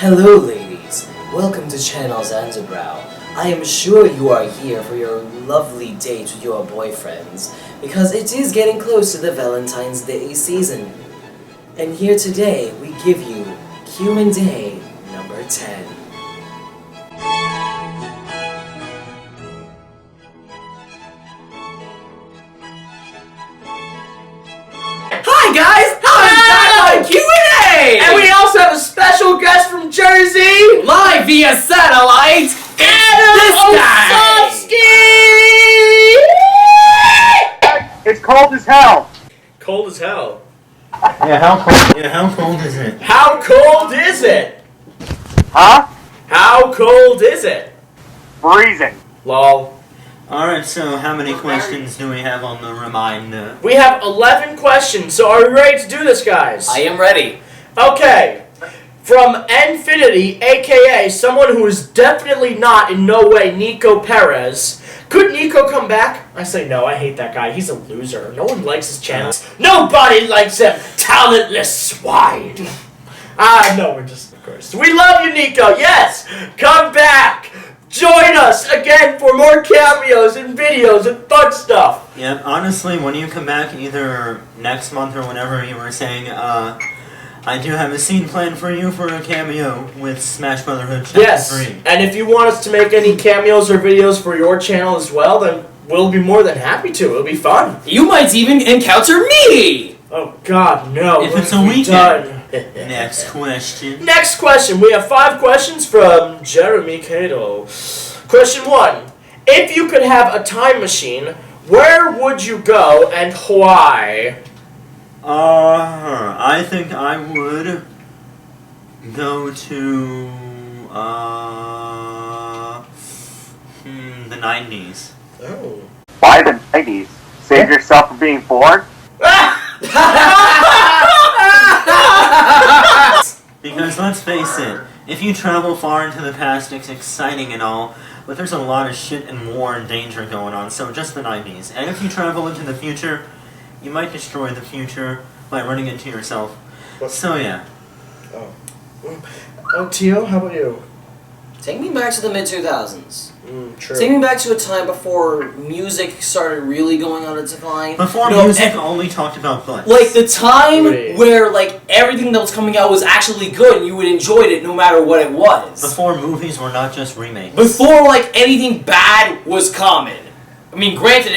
Hello ladies, welcome to channel Zaandarbrow. I am sure you are here for your lovely date with your boyfriends, because it is getting close to the Valentine's Day season. And here today, we give you Q&A number 10. Hi guys! Hi! Q&A! And we also have a special guest from Jersey, Live via satellite, this guy! It's cold as hell. Cold as hell. Yeah, how cold is it? How cold is it? Huh? How cold is it? Freezing. Lol. Alright, so how many questions do we have on the reminder? We have 11 questions, so are we ready to do this, guys? I am ready. Okay. From Nfinity, aka someone who is definitely not in no way Nico Perez. Could Nico come back? I say no, I hate that guy. He's a loser. No one likes his channel. Nobody likes him. Talentless swine. No, we're just, of course. We love you, Nico. Yes, come back. Join us again for more cameos and videos and fun stuff. Yeah, honestly, when you come back, either next month or whenever you were saying, I do have a scene planned for you for a cameo with Smash Brotherhood Chapter 3. And if you want us to make any cameos or videos for your channel as well, then we'll be more than happy to. It'll be fun. You might even encounter me! Oh God, no. If What it's have a we weekend. done? Next question. Next question. We have 5 questions from Jeremy Kato. Question 1. If you could have a time machine, where would you go and why? I think I would go to, the 90s. Oh. Why the 90s? Save yourself from being born? Because let's face it, if you travel far into the past, it's exciting and all, but there's a lot of shit and war and danger going on, so just the 90s. And if you travel into the future, you might destroy the future by running into yourself. So yeah. Oh, Tio, how about you? Take me back to the mid-2000s. True. Take me back to a time before music started really going on its decline. Before music only talked about butts. Like the time Wait. where like everything that was coming out was actually good and you would enjoy it no matter what it was. Before movies were not just remakes. Before like anything bad was common. I mean, granted,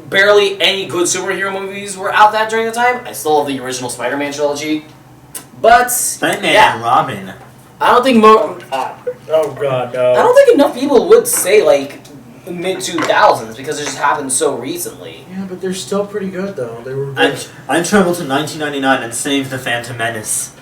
barely any good superhero movies were out that during the time. I still love the original Spider-Man trilogy. But Batman yeah, and Robin. I don't think Oh God, no. I don't think enough people would say like the mid-2000s because it just happened so recently. Yeah, but they're still pretty good though. They were. I'd travel to 1999 and save the Phantom Menace.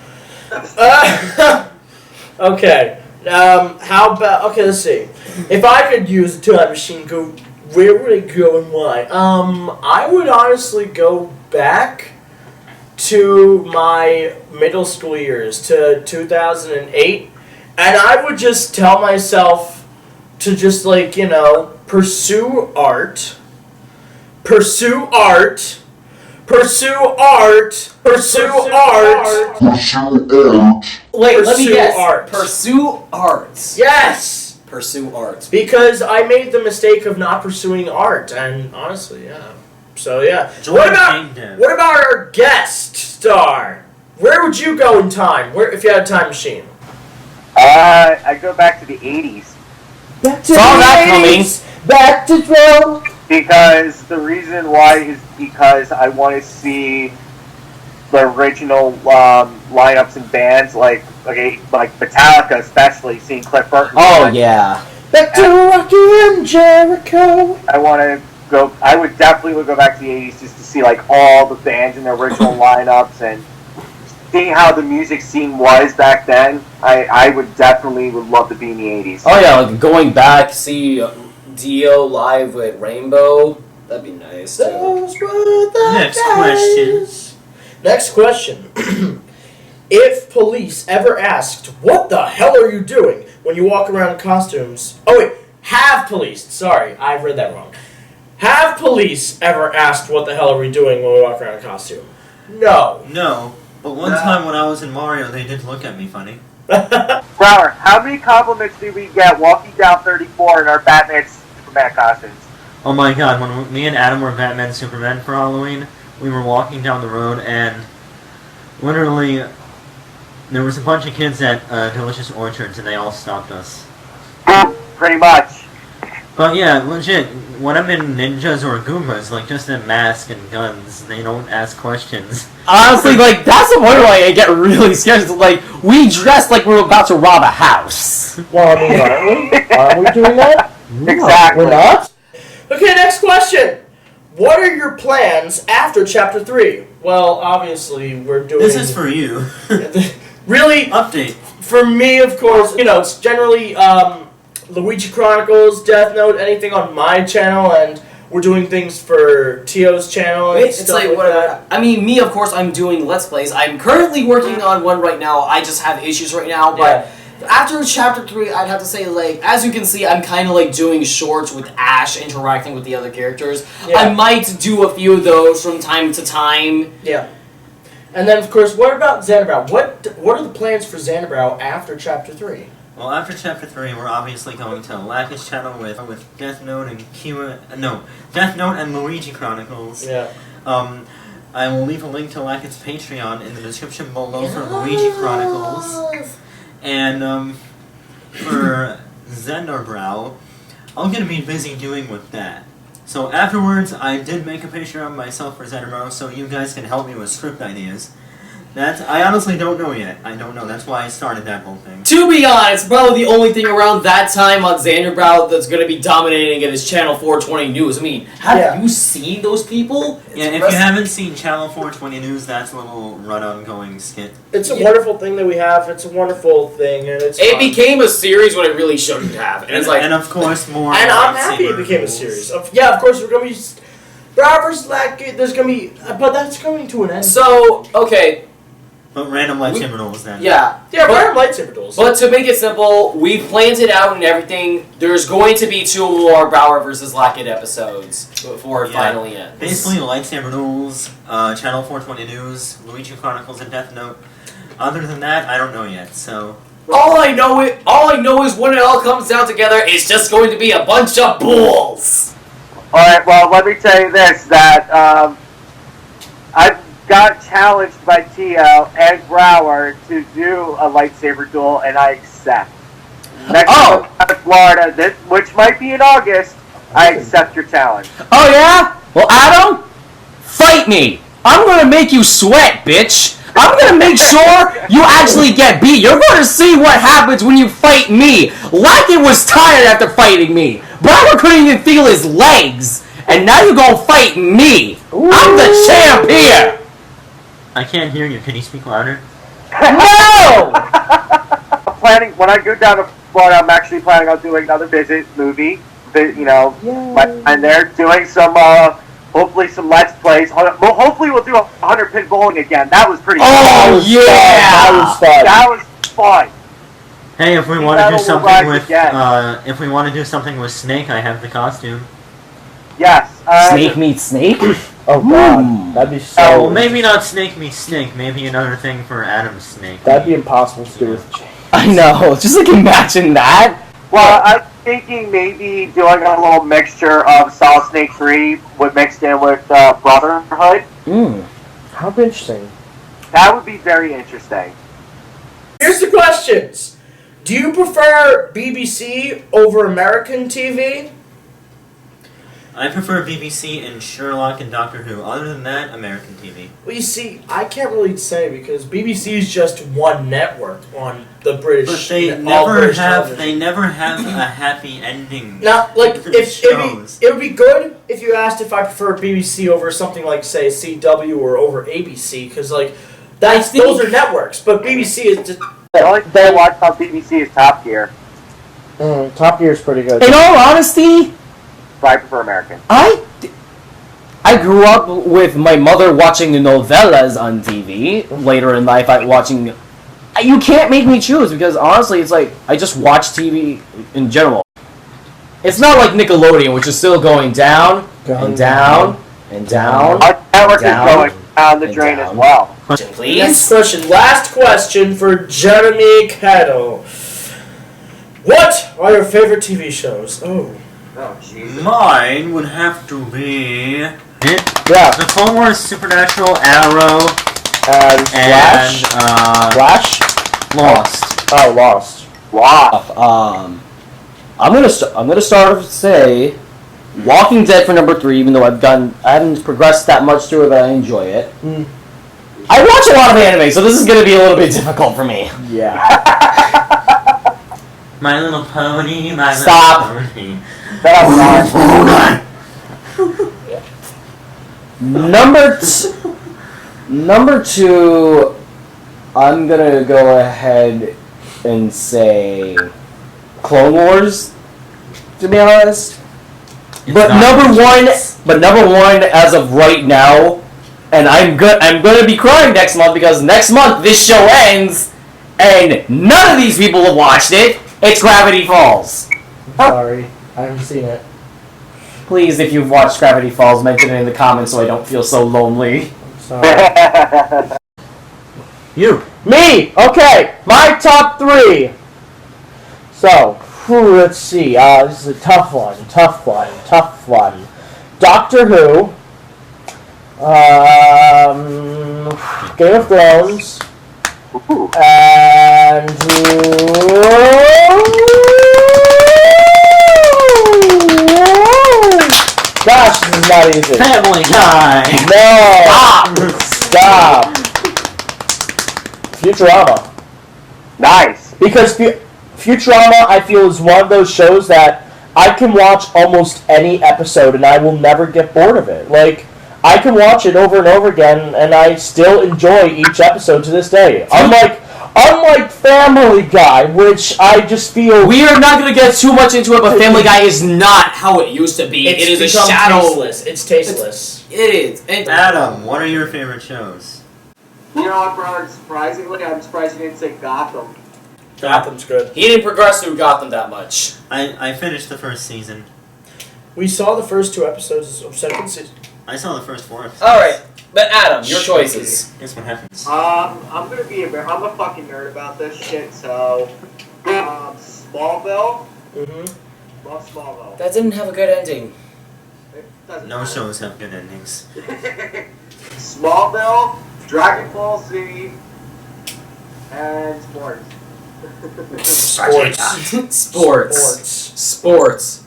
Okay. How about? Okay, let's see. If I could use a time machine, where would I go and why? I would honestly go back to my middle school years, to 2008, and I would just tell myself to just like, pursue art. Pursue art. Pursue art. Pursue art. Wait, let me Pursue guess. art. Pursue arts. Yes! Pursue art. Because I made the mistake of not pursuing art, and honestly, yeah. So yeah. Join What the about kingdom. our guest star? Where would you go in time? Where if you had a time machine? I go back to the 80s. Saw that coming. Back to drill. Because the reason why is because I want to see the original lineups and bands, like Metallica, especially seeing Cliff Burton. Oh yeah. Back to Rocky and Jericho. I would definitely go back to the 80s just to see like all the bands in their original lineups and seeing how the music scene was back then. I would love to be in the 80s. Oh yeah, like going back, see Dio live with Rainbow. That'd be nice too. Those were the Next days. question. Next question. If police ever asked, "What the hell are you doing?" when you walk around in costumes? Oh wait, have police. Sorry, I read that wrong. Have police ever asked, "What the hell are we doing?" when we walk around in costume? No. No, but one time when I was in Mario, they did look at me funny. Brower, how many compliments did we get walking down 34 in our Batman Superman costumes? Oh my god, when me and Adam were Batman and Superman for Halloween, we were walking down the road and literally there was a bunch of kids at Delicious Orchards and they all stopped us. Pretty much. But yeah, legit, when I'm in ninjas or Goombas, like just a mask and guns, they don't ask questions. Honestly, like, that's the point where I get really scared. It's like, we dress like we're about to rob a house. Well, I mean, aren't we? Aren't we doing that? Exactly. We're not? Okay, next question. What are your plans after Chapter 3? Well, obviously, we're doing... This is for you. Really? Update. For me, of course, you know, it's generally Luigi Chronicles, Death Note, anything on my channel, and we're doing things for Tio's channel and It's stuff like, like what? that. I mean, me, of course, I'm doing Let's Plays. I'm currently working on one right now. I just have issues right now, but after Chapter 3, I'd have to say, like, as you can see, I'm kind of, like, doing shorts with Ash interacting with the other characters. Yeah. I might do a few of those from time to time. Yeah. And then, of course, what about Zaandarbrow? What are the plans for Zaandarbrow after Chapter 3? Well, after Chapter 3, we're obviously going to Lacus channel with Death Note and Death Note and Luigi Chronicles. Yeah. I will leave a link to Lacus Patreon in the description below for Luigi Chronicles. And for Zaandarbrow, I'm going to be busy doing with that. So afterwards, I did make a Patreon myself for Zaandarbrow, so you guys can help me with script ideas. I honestly don't know yet. I don't know. That's why I started that whole thing. To be honest, probably the only thing around that time on Zaandarbrow that's going to be dominating it is Channel 420 News. I mean, have you seen those people? Yeah, if you haven't seen Channel 420 News, that's a little run-on-going skit. It's a wonderful thing that we have. It's a wonderful thing, and it's It fun. became a series when it really shouldn't have. And it's like... And of course, more... And I'm happy it became a series. Yeah, of course, we're going to be... Brow vs. Lackey, there's going to be... But that's coming to an end. So, okay... But random lightsaber duels then. Yeah. Yeah, random lightsaber duels. But to make it simple, we've planned it out and everything. There's going to be 2 more Brower vs. Lackett episodes before it finally ends. Basically, lightsaber duels, Channel 420 News, Luigi Chronicles, and Death Note. Other than that, I don't know yet, so... All I know is when it all comes down together, it's just going to be a bunch of bulls! Alright, well, let me tell you this, that, I got challenged by Tio and Brower to do a lightsaber duel, and I accept. Next time I'm in Florida, which might be in August, I accept your challenge. Oh, yeah? Well, Adam, fight me. I'm going to make you sweat, bitch. I'm going to make sure you actually get beat. You're going to see what happens when you fight me. Lackett was tired after fighting me. Brower couldn't even feel his legs. And now you're going to fight me. Ooh. I'm the champ here. I can't hear you. Can you speak louder? No! When I go down to Florida, I'm actually planning on doing another movie. And they're doing some, hopefully some Let's Plays. Well, hopefully we'll do 100 pin bowling again. That was pretty fun. Oh, yeah! That was fun. Hey, if we want to do something with, if we want to do something with Snake, I have the costume. Yes. Snake meets Snake? Oh god, that'd be so... well, maybe not Snake meets Snake, maybe another thing for Adam's Snake. That'd be impossible to do with James. I know, just like imagine that. Well, I'm thinking maybe doing a little mixture of Solid Snake 3 mixed in with Brotherhood. How interesting. That would be very interesting. Here's the questions. Do you prefer BBC over American TV? I prefer BBC and Sherlock and Doctor Who. Other than that, American TV. Well, you see, I can't really say because BBC is just one network on the British. But they never have a happy ending. Now, like, shows. it would be good if you asked if I prefer BBC over something like, say, CW or over ABC, because, like, those are networks, but BBC is just... The only thing I watch on BBC is Top Gear. Top Gear is pretty good. In all honesty... But I prefer American. I grew up with my mother watching the novellas on TV. Later in life, watching... You can't make me choose, because honestly, it's like, I just watch TV in general. It's not like Nickelodeon, which is still going down, and down, and down. Our network is going down the drain as well. Please? Next question. Last question for Jeremy Kato. What are your favorite TV shows? Oh, Jesus. Mine would have to be Yeah. the Clone Wars, Supernatural, Arrow, And and Flash. Lost. Oh, Lost. Wow. I'm gonna start to say Walking Dead for number 3, even though I haven't progressed that much through it, but I enjoy it. I watch a lot of anime, so this is gonna be a little bit difficult for me. yeah. My Little Pony, My Stop. Little Pony. Number 2, I'm gonna go ahead and say Clone Wars, to be honest. But number one, as of right now, and I'm gonna be crying next month because next month this show ends, and none of these people have watched it. It's Gravity Falls. Sorry, I haven't seen it. Please, if you've watched Gravity Falls, mention it in the comments so I don't feel so lonely. Sorry. You. Me! Okay, my top 3. So, let's see. This is a tough one. Doctor Who. Game of Thrones. Ooh. And... Gosh, this is not easy. Family Guy. No! Stop! Futurama. Nice. Because Futurama, I feel, is one of those shows that I can watch almost any episode and I will never get bored of it. Like, I can watch it over and over again and I still enjoy each episode to this day. Unlike Family Guy, which I just feel... We are not going to get too much into it, but Family Guy is not how it used to be. It is a shadow. Tasteless. It's tasteless. It is. And Adam, what are your favorite shows? You know what, brother? Surprisingly, I'm surprised you didn't say Gotham. Gotham's good. he didn't progress through Gotham that much. I finished the first season. We saw the first 2 episodes of second season. I saw the first 4 episodes. Alright, but Adam, your choices. Guess what happens? I'm a fucking nerd about this shit, so Smallville. Love Smallville. That didn't have a good ending. It doesn't No matter. shows have good endings. Smallville, Dragon Ball Z, and sports. Sports.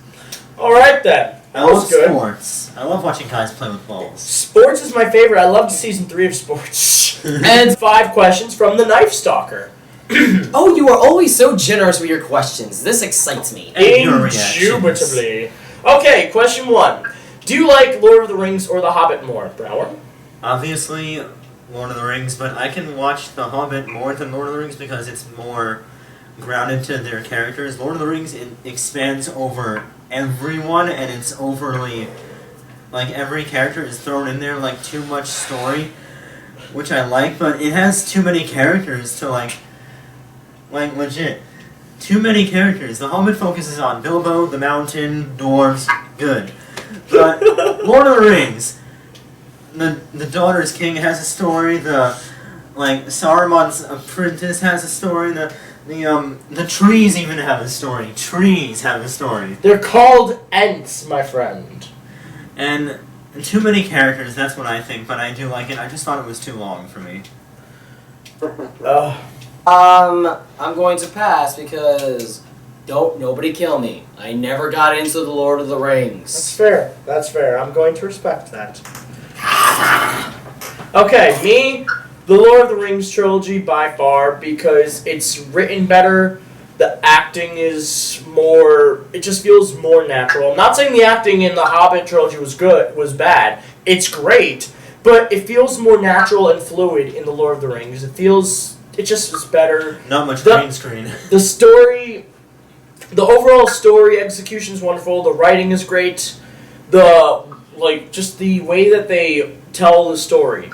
Alright then. I That love was good. sports. I love watching guys play with balls. Sports is my favorite. I loved season 3 of Sports. And 5 questions from the Knife Stalker. Oh, you are always so generous with your questions. This excites me. And your reactions. Indubitably. Okay, question 1. Do you like Lord of the Rings or The Hobbit more, Brower? Obviously, Lord of the Rings, but I can watch The Hobbit more than Lord of the Rings because it's more grounded to their characters. Lord of the Rings, it expands over everyone, and it's overly... Like, every character is thrown in there, like, too much story, which I like, but it has too many characters to, like, legit. Too many characters. The Hobbit focuses on Bilbo, the Mountain, dwarves, good. But Lord of the Rings, the Daughter's King has a story, Saruman's apprentice has a story, the trees even have a story. Trees have a story. They're called Ents, my friend. And too many characters, that's what I think, but I do like it. I just thought it was too long for me. I'm going to pass because nobody kill me. I never got into the Lord of the Rings. That's fair. I'm going to respect that. Okay, me, the Lord of the Rings trilogy by far, because it's written better, the acting is more, it just feels more natural. I'm not saying the acting in the Hobbit trilogy was bad. It's great, but it feels more natural and fluid in the Lord of the Rings. It just is better. Not much green screen. The story, the overall story execution is wonderful. The writing is great. Just the way that they tell the story.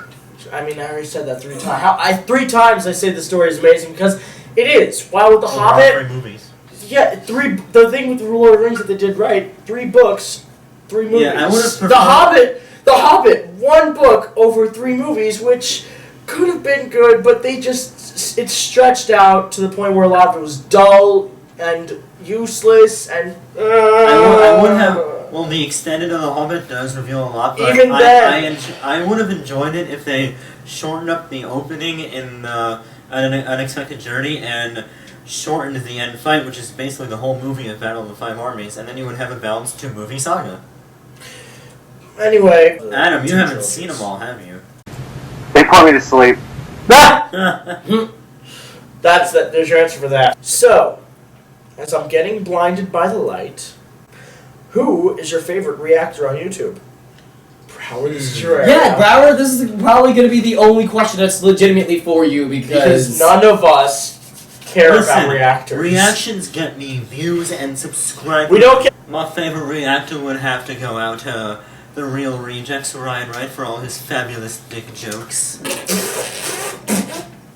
I mean, I already said that 3 times. 3 times I say the story is amazing because it is. While with the Hobbit, 3 movies. yeah, the thing with the Lord of the Rings that they did right, 3 books, 3 movies. Yeah, I would have preferred... The Hobbit, 1 book over 3 movies, which could have been good, but it's stretched out to the point where a lot of it was dull, and useless and. I would have. Well, the extended of the Hobbit does reveal a lot, but Even then. I would have enjoyed it if they shortened up the opening in An Unexpected Journey and shortened the end fight, which is basically the whole movie of Battle of the Five Armies, and then you would have a balanced two-movie saga. Anyway. Adam, you haven't seen them all, have you? They put me to sleep. There's your answer for that. So, as I'm getting blinded by the light, who is your favorite reactor on YouTube? Brower, this is your Yeah, Brower, this is probably going to be the only question that's legitimately for you because none of us care about reactors. Reactions get me views and subscribers. We don't care. My favorite reactor would have to go out to the Real Rejects, Ryan Wright, for all his fabulous dick jokes.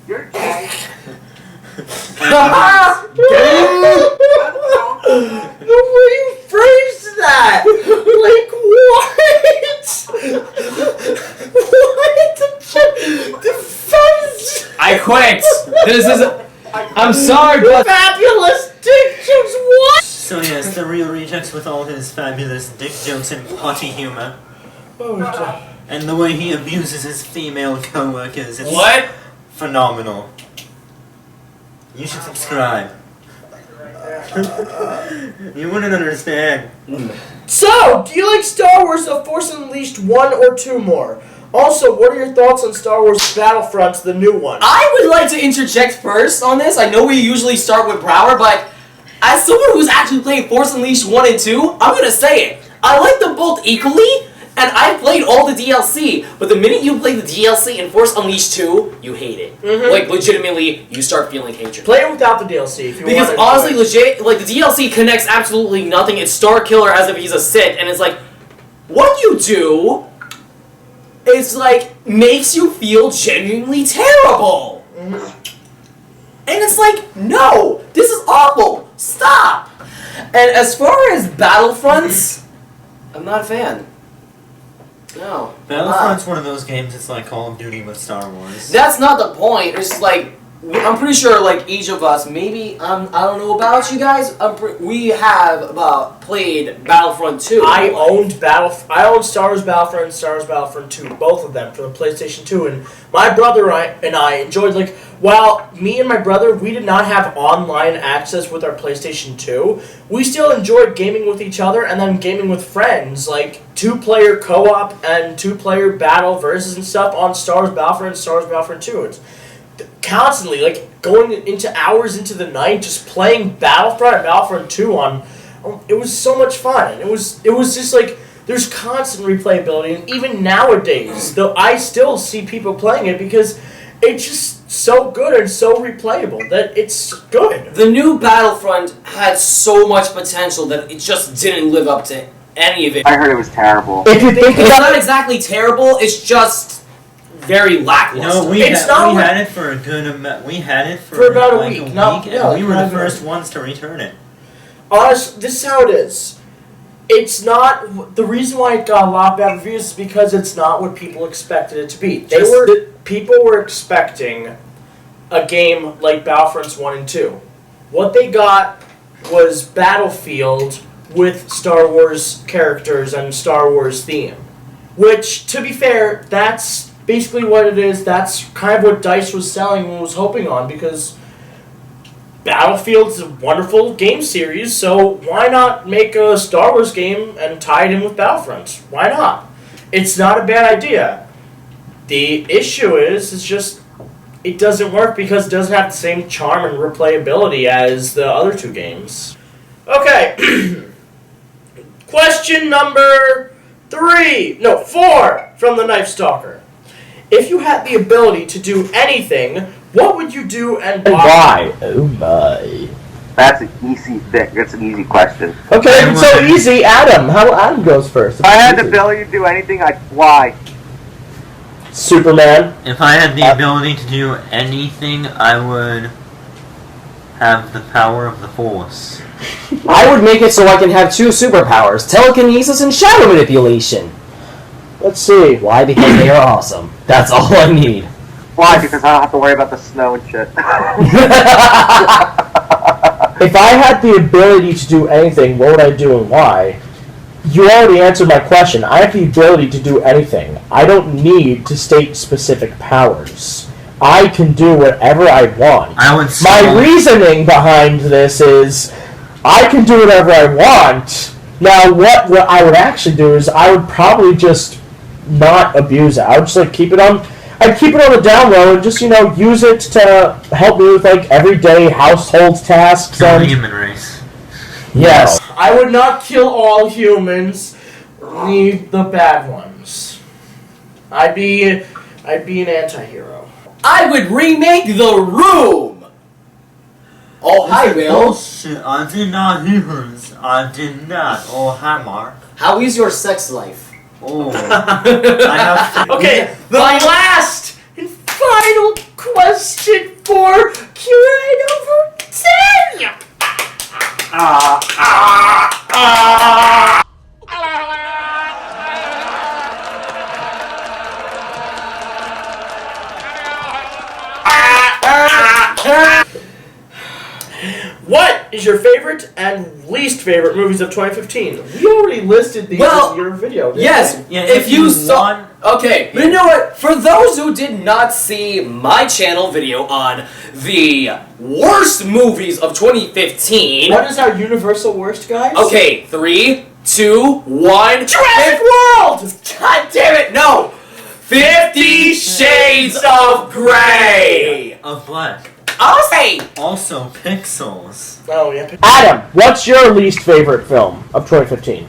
You're gay. The way you phrased that! Like, what? What the fuck? I quit. This is. I'm sorry, but Fabulous dick jokes, what? So yes, the Real Rejects with all his fabulous dick jokes and potty humor. Oh, God. And the way he abuses his female co-workers. It's what? phenomenal. You should subscribe. You wouldn't understand. So, do you like Star Wars The Force Unleashed 1 or 2 more? Also, what are your thoughts on Star Wars Battlefront, the new one? I would like to interject first on this. I know we usually start with Brower, but as someone who's actually played Force Unleashed 1 and 2, I'm gonna say it. I like them both equally, and I played all the DLC, but the minute you play the DLC in Force Unleashed 2, you hate it. Like, legitimately, you start feeling hatred. Play it without the DLC if you want. Because honestly, legit, like, the DLC connects absolutely nothing. It's Star Killer as if he's a Sith, and it's like, what you do is, like, makes you feel genuinely terrible. And it's like, no, this is awful. Stop. And as far as Battlefronts, I'm not a fan. No. Battlefront's one of those games. It's like Call of Duty with Star Wars. That's not the point. It's just like, I'm pretty sure, like, each of us, maybe, I don't know about you guys, we have played Battlefront 2. I owned Star Wars Battlefront and Star Wars Battlefront 2, both of them, for the PlayStation 2, and my brother and I enjoyed, like, while me and my brother, we did not have online access with our PlayStation 2, we still enjoyed gaming with each other and then gaming with friends, like 2-player co-op and 2-player battle versus and stuff on Star Wars Battlefront and Star Wars Battlefront 2. It's constantly, like, going into hours into the night, just playing Battlefront and Battlefront 2 on, it was so much fun. It was just, like, there's constant replayability, and even nowadays, though I still see people playing it because it's just so good and so replayable that it's good. The new Battlefront had so much potential that it just didn't live up to any of it. I heard it was terrible. If you think It's about not exactly terrible, it's just very lackluster. No, we It's not had like- it for a good amount. We had it For about a like week, and yeah, we were the not even- first ones to return it. honest, this is how it is. It's not, the reason why it got a lot of bad reviews is because it's not what people expected it to be. People were expecting a game like Battlefronts 1 and 2. What they got was Battlefield with Star Wars characters and Star Wars theme. Which, to be fair, that's basically what it is. That's kind of what DICE was selling and was hoping on, because Battlefield's a wonderful game series, so why not make a Star Wars game and tie it in with Battlefront? Why not? It's not a bad idea. The issue is just it doesn't work because it doesn't have the same charm and replayability as the other two games. Okay. Question number 4 from the Knife Stalker. If you had the ability to do anything, what would you do and why? Oh my. That's an easy question. Okay, if it's so easy, Adam. How Adam goes first? If I had the ability to do anything, I'd fly. Superman. If I had the ability to do anything, I would have the power of the Force. I would make it so I can have 2 superpowers, telekinesis and shadow manipulation. Let's see. Why? Because they are awesome. That's all I need. Why? Because I don't have to worry about the snow and shit. If I had the ability to do anything, what would I do and why? You already answered my question. I have the ability to do anything. I don't need to state specific powers. I can do whatever I want. My reasoning behind this is I can do whatever I want. Now, what I would actually do is I would probably just not abuse it. I would just keep it on. I'd keep it on the down low and just use it to help me with everyday household tasks. Kill the human race. Yes. I would not kill all humans. Leave the bad ones. I'd be an anti-hero. I would remake The Room! Oh, hi, Will. Bullshit. I did not humans. I did not. Oh, hi, Mark. How is your sex life? Oh. I have to... Okay, the last and final question for Q&A number 10! What is your favorite and least favorite movies of 2015? We already listed these in your video. Yes. Yeah, if you saw... Okay, but you know what? For those who did not see my channel video on the worst movies of 2015... What is our universal worst, guys? Okay, 3, 2, 1... Jurassic World! God damn it, no! 50 Shades of Grey! Of black. I'll say... Also, Pixels. Oh, yeah. Adam, what's your least favorite film of 2015?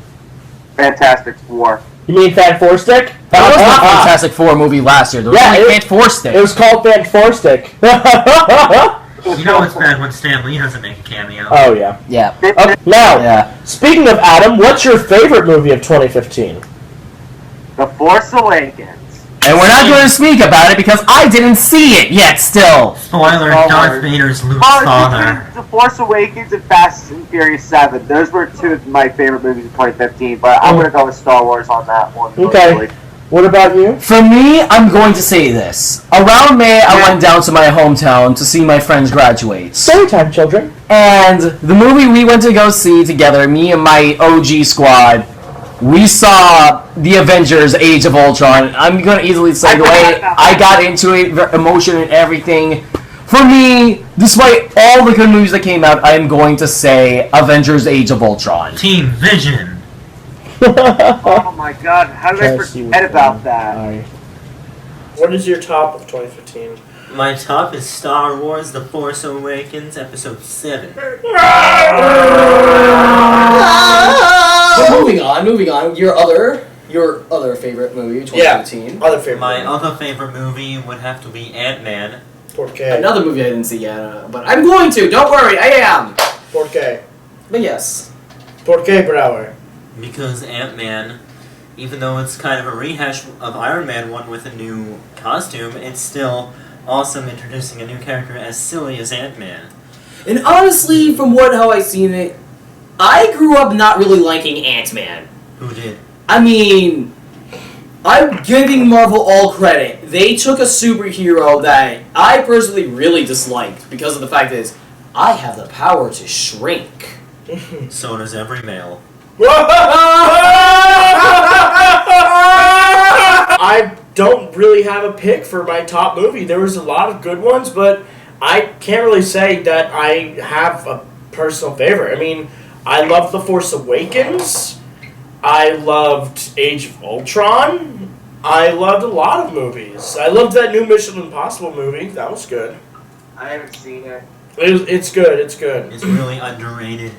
Fantastic Four. You mean Fan Four Stick? That was not Fantastic Four movie last year. There was only Fan Four Stick. It was called Fan Four Stick. You know it's bad when Stan Lee doesn't make a cameo. Oh, yeah. Yeah. Now, speaking of Adam, what's your favorite movie of 2015? The Force Awakens. And we're not going to speak about it because I didn't see it yet still. Spoiler, Darth Vader's Luke's father. The Force Awakens and Fast and Furious 7. Those were two of my favorite movies of 2015, but I'm going to go with Star Wars on that one. Okay. Mostly. What about you? For me, I'm going to say this. Around May, I went down to my hometown to see my friends graduate. Story time, children. And the movie we went to go see together, me and my OG squad, we saw The Avengers Age of Ultron. I'm going to easily say the way I got into it, the emotion and everything. For me, despite all the good movies that came out, I'm going to say Avengers Age of Ultron. Team Vision. Oh my god, how did I forget about that? What is your top of 2015? My top is Star Wars The Force Awakens Episode 7. But moving on. Your other favorite movie, 2015. Other favorite. My other favorite movie would have to be Ant-Man. Porque. Another movie I didn't see yet, but I'm going to. Don't worry, I am. Porque. But yes. Porque, Brower. Because Ant-Man, even though it's kind of a rehash of Iron Man 1 with a new costume, it's still awesome introducing a new character as silly as Ant-Man. And honestly, from how I seen it, I grew up not really liking Ant-Man. Who did? I mean, I'm giving Marvel all credit. They took a superhero that I personally really disliked because of the fact is, I have the power to shrink. So does every male. I don't really have a pick for my top movie. There was a lot of good ones, but I can't really say that I have a personal favorite. I mean, I loved The Force Awakens. I loved Age of Ultron. I loved a lot of movies. I loved that new Mission Impossible movie. That was good. I haven't seen it. It's good. It's good. It's really underrated.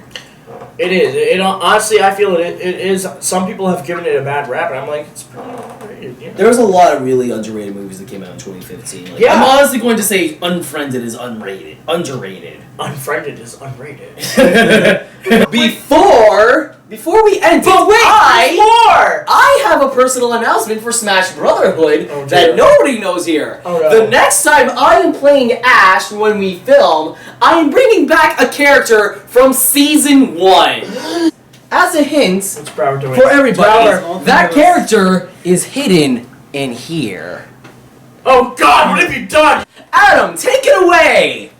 It is. Honestly, I feel it is. Some people have given it a bad rap, and I'm like, it's pretty underrated. Yeah. There was a lot of really underrated movies that came out in 2015. Like, Yeah. I'm honestly going to say Unfriended is underrated. Unfriended is unrated. Before we end, But wait, I have a personal announcement for Smash Brotherhood Oh, that dear. nobody knows here. Oh, no. The next time I am playing Ash when we film, I am bringing back a character from Season 1. As a hint, What's Brower doing? for everybody, Brower. that character is hidden in here. Oh God, what have you done? Adam, take it away!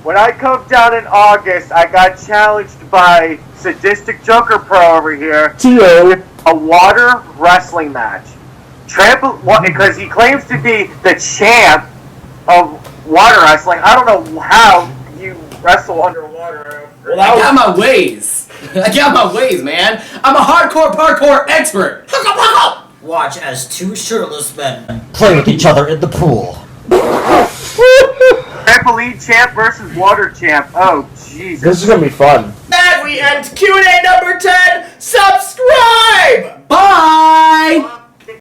when I come down in August, I got challenged by Sadistic Joker Pro over here to a water wrestling match. Because he claims to be the champ of water wrestling. I don't know how you wrestle underwater. Well, I got my ways. I got my ways, man. I'm a hardcore parkour expert. Watch as two shirtless men play with each other in the pool. Trampoline champ versus water champ. Oh, Jesus. This is gonna be fun. That we end Q&A number 10. Subscribe. Bye.